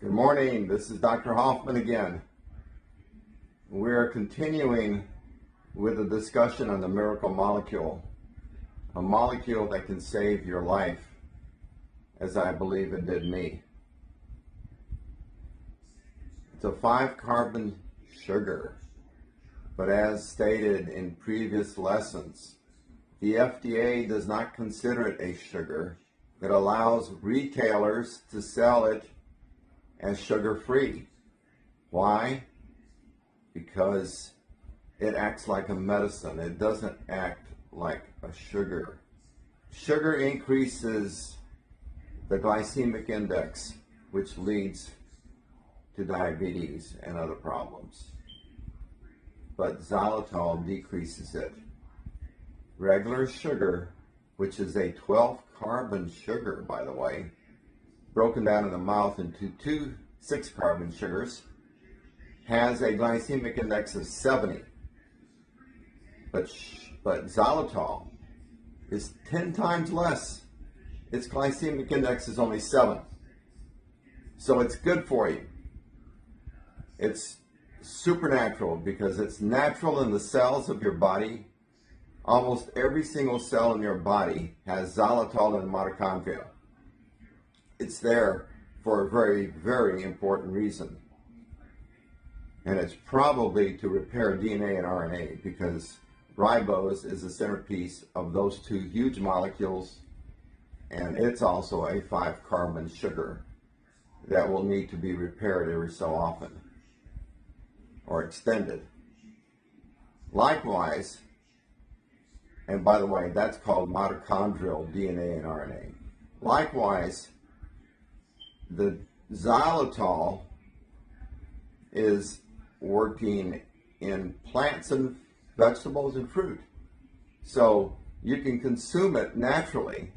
Good morning, this is Dr. Hoffman again. We're continuing with a discussion on the miracle molecule, a molecule that can save your life, as I believe it did me. It's a 5-carbon sugar, but as stated in previous lessons, the FDA does not consider it a sugar. It allows retailers to sell it as sugar-free. Why? Because it acts like a medicine. It doesn't act like a sugar. Sugar increases the glycemic index, which leads to diabetes and other problems. But xylitol decreases it. Regular sugar, which is a 12-carbon sugar, by the way, broken down in the mouth into two 6-carbon sugars, has a glycemic index of 70. But xylitol is 10 times less. Its glycemic index is only 7. So it's good for you. It's supernatural because it's natural in the cells of your body. Almost every single cell in your body has xylitol in the mitochondria. It's there for a very, very important reason. And it's probably to repair DNA and RNA because ribose is the centerpiece of those two huge molecules, and it's also a 5-carbon sugar that will need to be repaired every so often or extended. Likewise, and by the way, that's called mitochondrial DNA and RNA. Likewise, the xylitol is working in plants and vegetables and fruit. So you can consume it naturally.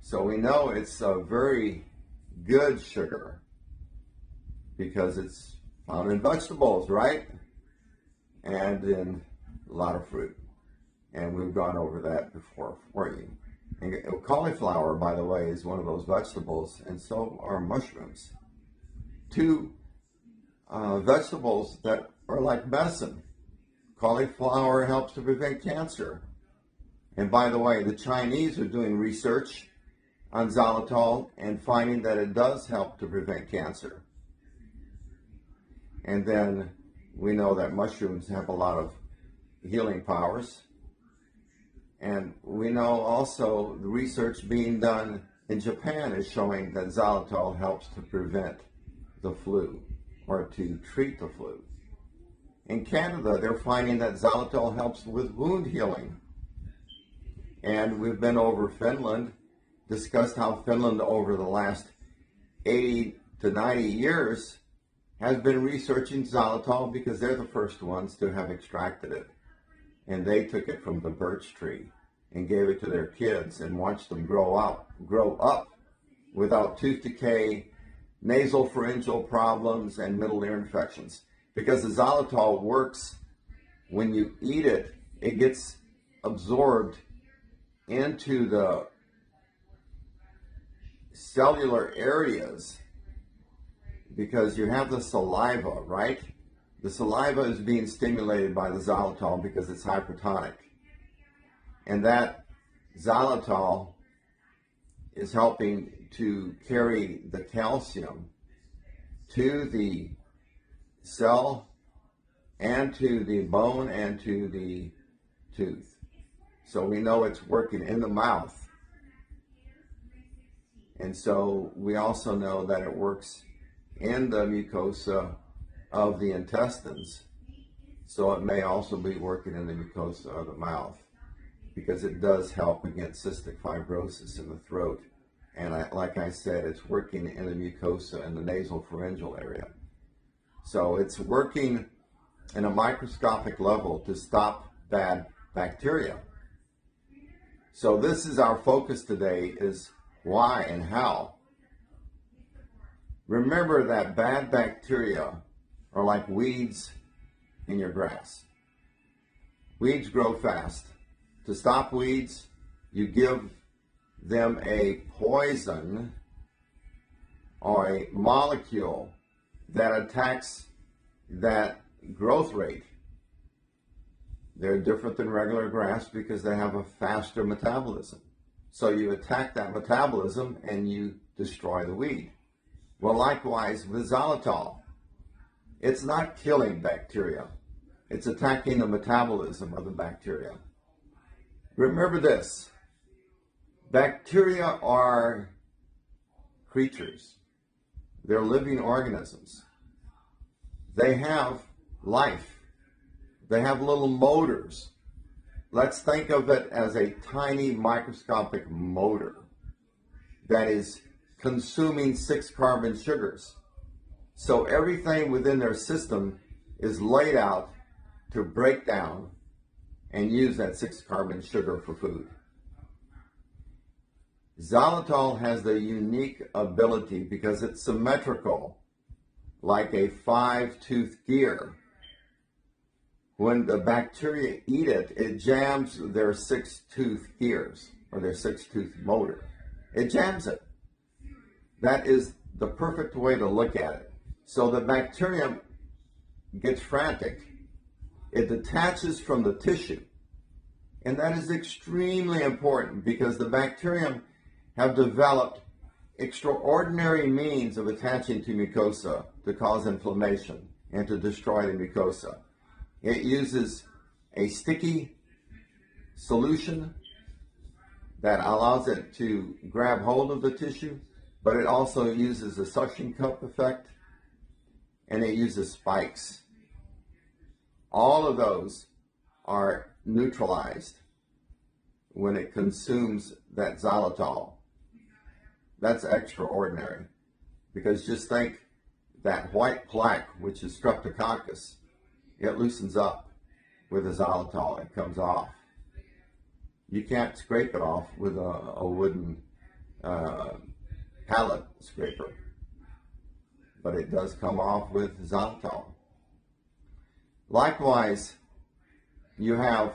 So we know it's a very good sugar because it's found in vegetables, right? And in a lot of fruit. And we've gone over that before for you. And cauliflower, by the way, is one of those vegetables, and so are mushrooms. Two vegetables that are like medicine. Cauliflower helps to prevent cancer. And by the way, the Chinese are doing research on xylitol and finding that it does help to prevent cancer. And then we know that mushrooms have a lot of healing powers. And we know also the research being done in Japan is showing that xylitol helps to prevent the flu or to treat the flu. In Canada, they're finding that xylitol helps with wound healing. And we've been over Finland, discussed how Finland over the last 80 to 90 years has been researching xylitol because they're the first ones to have extracted it. And they took it from the birch tree and gave it to their kids and watched them grow up without tooth decay, nasal pharyngeal problems, and middle ear infections. Because the xylitol works when you eat it, it gets absorbed into the cellular areas because you have the saliva, right? The saliva is being stimulated by the xylitol because it's hypertonic. And that xylitol is helping to carry the calcium to the cell and to the bone and to the tooth. So we know it's working in the mouth. And so we also know that it works in the mucosa of the intestines, so it may also be working in the mucosa of the mouth because it does help against cystic fibrosis in the throat. And like I said, it's working in the mucosa and the nasal pharyngeal area. So it's working in a microscopic level to stop bad bacteria. So this is our focus today, is why and how. Remember that bad bacteria are like weeds in your grass. Weeds grow fast. To stop weeds, you give them a poison or a molecule that attacks that growth rate. They're different than regular grass because they have a faster metabolism. So you attack that metabolism and you destroy the weed. Well, likewise with xylitol, it's not killing bacteria. It's attacking the metabolism of the bacteria. Remember this, bacteria are creatures. They're living organisms. They have life. They have little motors. Let's think of it as a tiny microscopic motor that is consuming 6 carbon sugars. So everything within their system is laid out to break down and use that 6 carbon sugar for food. Xylitol has the unique ability, because it's symmetrical, like a 5-tooth gear. When the bacteria eat it, it jams their 6-tooth gears, or their 6-tooth motor. It jams it. That is the perfect way to look at it. So the bacterium gets frantic. It detaches from the tissue. And that is extremely important, because the bacterium have developed extraordinary means of attaching to mucosa to cause inflammation and to destroy the mucosa. It uses a sticky solution that allows it to grab hold of the tissue, but it also uses a suction cup effect, and it uses spikes. All of those are neutralized when it consumes that xylitol. That's extraordinary, because just think that white plaque, which is streptococcus, it loosens up with the xylitol. It comes off. You can't scrape it off with a wooden pallet scraper, but it does come off with xylitol. Likewise, you have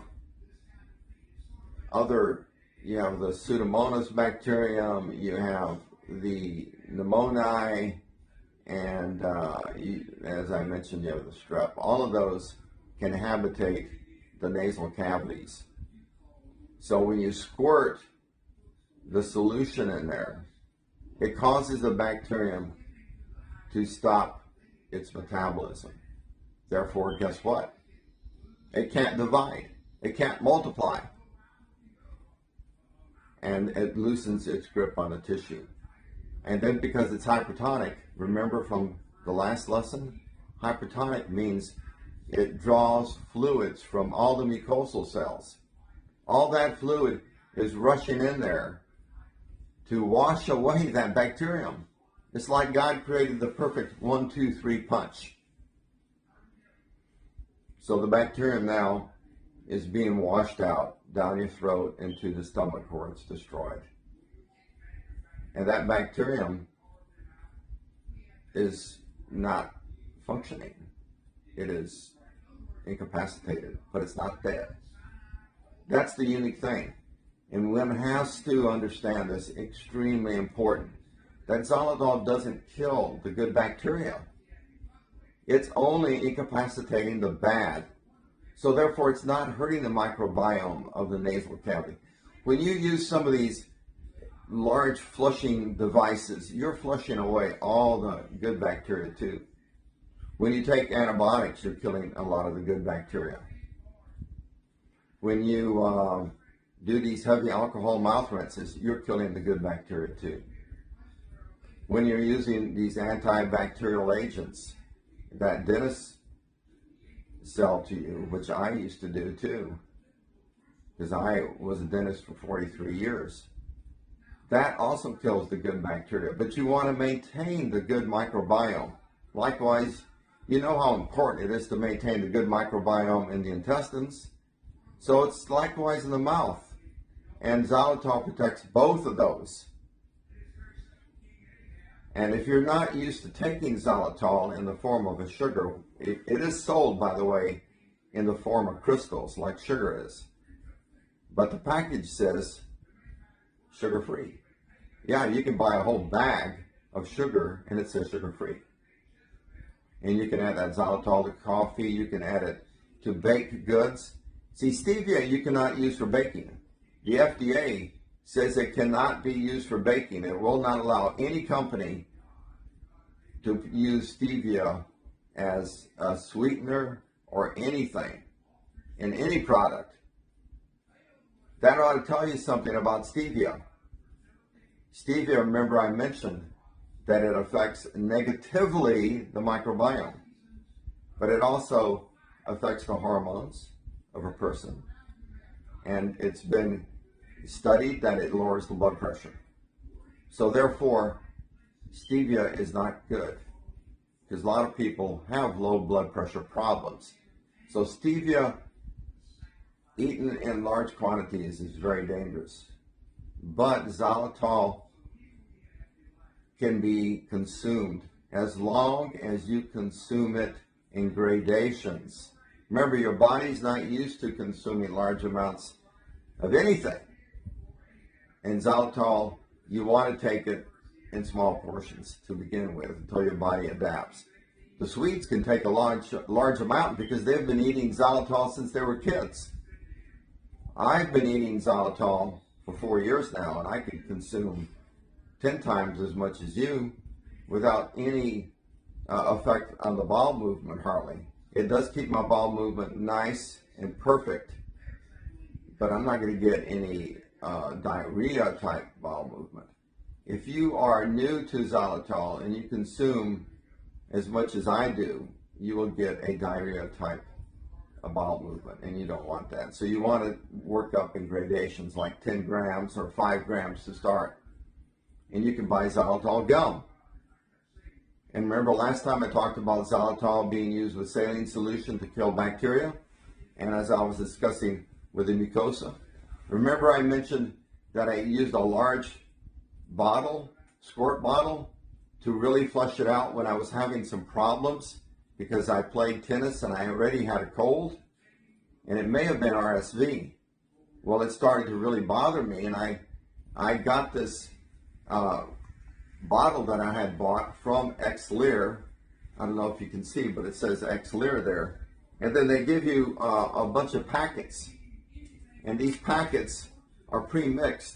the Pseudomonas bacterium, you have the pneumonia, and as I mentioned, you have the strep. All of those can habitate the nasal cavities. So when you squirt the solution in there, it causes the bacterium to stop its metabolism. Therefore, guess what? It can't divide. It can't multiply. And it loosens its grip on the tissue. And then because it's hypertonic, remember from the last lesson, hypertonic means it draws fluids from all the mucosal cells. All that fluid is rushing in there to wash away that bacterium. It's like God created the perfect 1, 2, 3 punch. So the bacterium now is being washed out down your throat into the stomach where it's destroyed. And that bacterium is not functioning. It is incapacitated, but it's not dead. That's the unique thing. And one has to understand this, extremely important, that xylitol doesn't kill the good bacteria. It's only incapacitating the bad. So therefore, it's not hurting the microbiome of the nasal cavity. When you use some of these large flushing devices, you're flushing away all the good bacteria too. When you take antibiotics, you're killing a lot of the good bacteria. When you do these heavy alcohol mouth rinses, you're killing the good bacteria too. When you're using these antibacterial agents that dentists sell to you, which I used to do too, because I was a dentist for 43 years, that also kills the good bacteria. But you want to maintain the good microbiome. Likewise, you know how important it is to maintain the good microbiome in the intestines. So it's likewise in the mouth. And xylitol protects both of those. And if you're not used to taking xylitol in the form of a sugar, it is sold, by the way, in the form of crystals, like sugar is. But the package says sugar-free. Yeah, you can buy a whole bag of sugar, and it says sugar-free. And you can add that xylitol to coffee. You can add it to baked goods. See, stevia you cannot use for baking. The FDA says it cannot be used for baking. It will not allow any company to use stevia as a sweetener or anything in any product. That ought to tell you something about stevia. Stevia, remember I mentioned that it affects negatively the microbiome, but it also affects the hormones of a person. And it's been studied that it lowers the blood pressure. So therefore, stevia is not good, because a lot of people have low blood pressure problems. So stevia eaten in large quantities is very dangerous. But xylitol can be consumed as long as you consume it in gradations. Remember, your body's not used to consuming large amounts of anything. And xylitol, you want to take it in small portions to begin with until your body adapts. The Swedes can take a large amount because they've been eating xylitol since they were kids. I've been eating xylitol for 4 years now, and I can consume 10 times as much as you without any effect on the bowel movement, hardly. It does keep my bowel movement nice and perfect, but I'm not going to get any diarrhea type bowel movement. If you are new to xylitol and you consume as much as I do, you will get a diarrhea type bowel movement, and you don't want that. So you want to work up in gradations like 10 grams or 5 grams to start. And you can buy xylitol gum. And remember last time I talked about xylitol being used with saline solution to kill bacteria, and as I was discussing with the mucosa. Remember I mentioned that I used a large bottle, squirt bottle, to really flush it out when I was having some problems because I played tennis and I already had a cold, and it may have been RSV. Well, it started to really bother me, and I got this bottle that I had bought from Xlear. I don't know if you can see, but it says Xlear there. And then they give you a bunch of packets, and these packets are pre-mixed.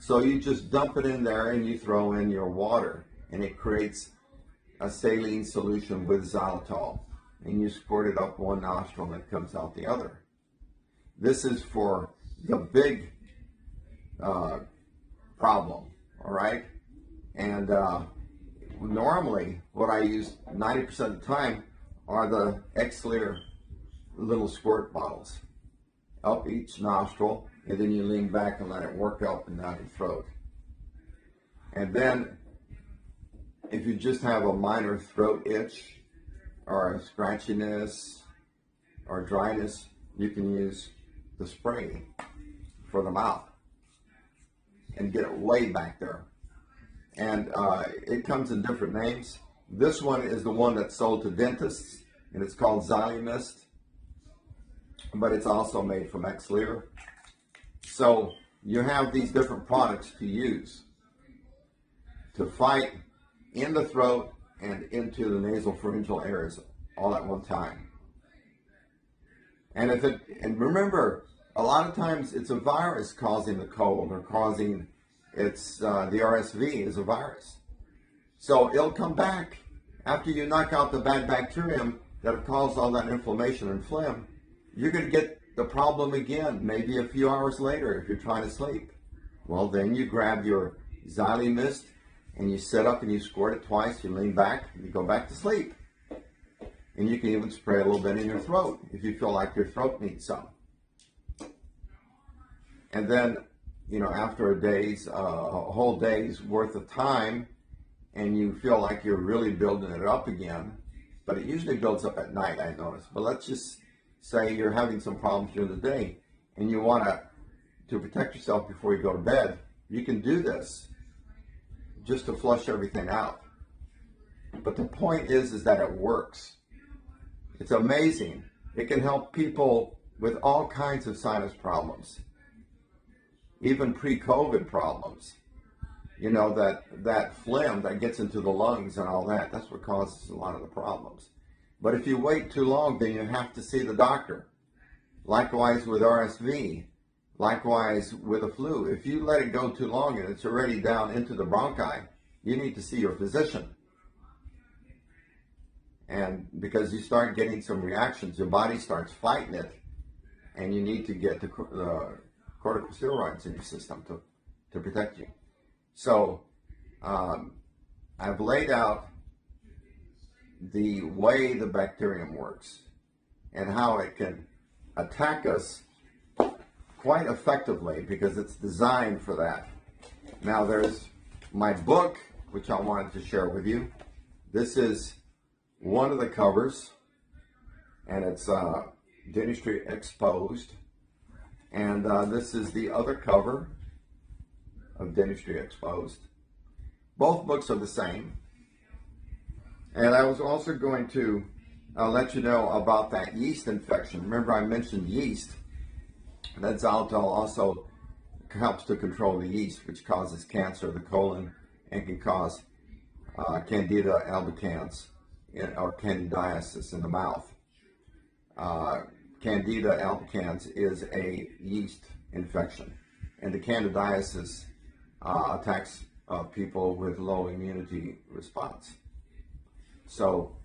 So you just dump it in there and you throw in your water, and it creates a saline solution with xylitol, and you squirt it up one nostril and it comes out the other. This is for the big problem, all right? And normally what I use 90% of the time are the Xlear little squirt bottles, up each nostril, and then you lean back and let it work up and down your throat. And then if you just have a minor throat itch or a scratchiness or dryness, you can use the spray for the mouth and get it way back there. And it comes in different names. This one is the one that's sold to dentists, and it's called Xylymist, but it's also made from Xlear. So you have these different products to use to fight in the throat and into the nasopharyngeal areas all at one time. And remember, a lot of times it's a virus causing the cold or causing the RSV is a virus. So it'll come back after you knock out the bad bacterium that have caused all that inflammation and phlegm. You're going to get the problem again, maybe a few hours later if you're trying to sleep. Well, then you grab your Xylymist and you sit up and you squirt it twice, you lean back, and you go back to sleep. And you can even spray a little bit in your throat if you feel like your throat needs some. And then, after a whole day's worth of time, and you feel like you're really building it up again, but it usually builds up at night, I notice. But let's just say you're having some problems during the day, and you want to protect yourself before you go to bed. You can do this just to flush everything out. But the point is that it works. It's amazing. It can help people with all kinds of sinus problems, even pre-COVID problems. You know, that phlegm that gets into the lungs and all that, that's what causes a lot of the problems. But if you wait too long, then you have to see the doctor. Likewise with RSV, likewise with the flu. If you let it go too long and it's already down into the bronchi, you need to see your physician. And because you start getting some reactions, your body starts fighting it, and you need to get the corticosteroids in your system to protect you. So I've laid out the way the bacterium works and how it can attack us quite effectively because it's designed for that. Now there's my book, which I wanted to share with you. This is one of the covers, and it's Dentistry Exposed. And this is the other cover of Dentistry Exposed. Both books are the same. And I was also going to let you know about that yeast infection. Remember I mentioned yeast. That xylitol also helps to control the yeast, which causes cancer of the colon and can cause Candida albicans or candidiasis in the mouth. Candida albicans is a yeast infection, and the candidiasis attacks people with low immunity response. So,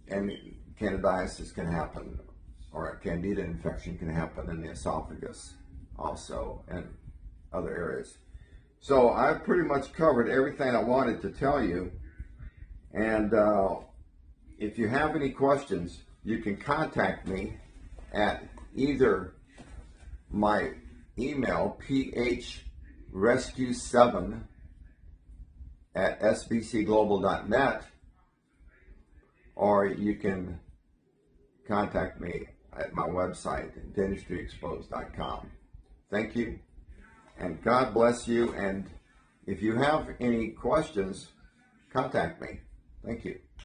and candidiasis can happen, or a candida infection can happen in the esophagus also, and other areas. So I've pretty much covered everything I wanted to tell you. And if you have any questions, you can contact me at either my email, phrescue7@sbcglobal.net, or you can contact me at my website, dentistryexposed.com. Thank you, and God bless you. And if you have any questions, contact me. Thank you.